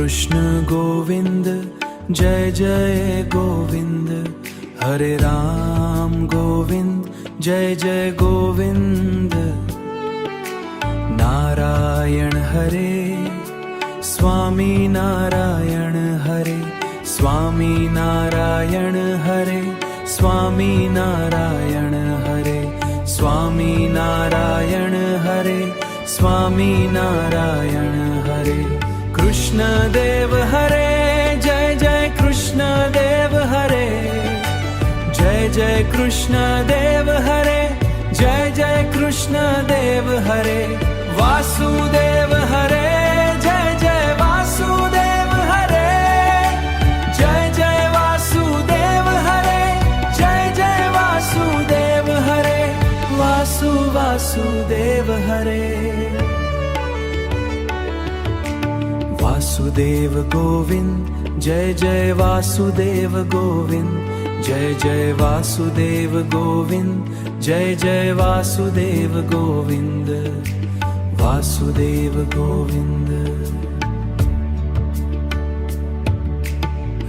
कृष्ण गोविंद जय जय गोविंद, हरे राम गोविंद जय जय गोविंद। नारायण हरे स्वामी नारायण हरे, स्वामी नारायण हरे, स्वामी नारायण हरे, स्वामी नारायण हरे, स्वामी नारायण हरे। कृष्ण देव हरे जय जय कृष्ण देव हरे, जय जय कृष्ण देव हरे, जय जय कृष्ण देव हरे। वासुदेव हरे जय जय वासुदेव हरे, जय जय वासुदेव हरे, जय जय वासुदेव हरे। वासुदेव हरे। वासुदेव गोविंद जय जय वासुदेव गोविंद, जय जय वासुदेव गोविंद, जय जय वासुदेव गोविंद। वासुदेव गोविंद।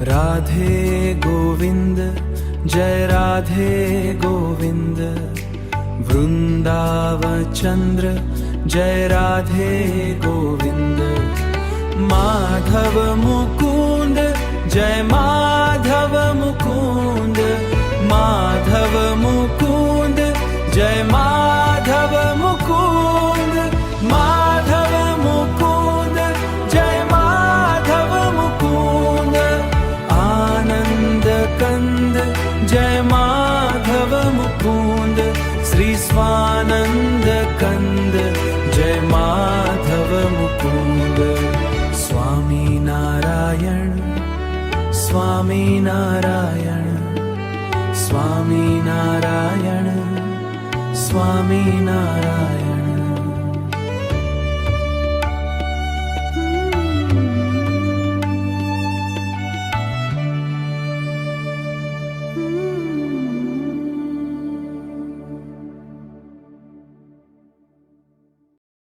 राधे गोविंद जय राधे गोविंद, वृंदावन चंद्र जय राधे गोविंद। माधव मुकुंद जय माधव मुकुंद, माधव मुकुंद जय माधव मुकुंद, माधव मुकुंद जय माधव मुकुंद। आनंद कंद जय माधव मुकुंद, श्री स्वानंद कंद जय माधव मुकुंद। स्वामी नारायण स्वामी नारायण, स्वामी नारायण, स्वामी नारायण।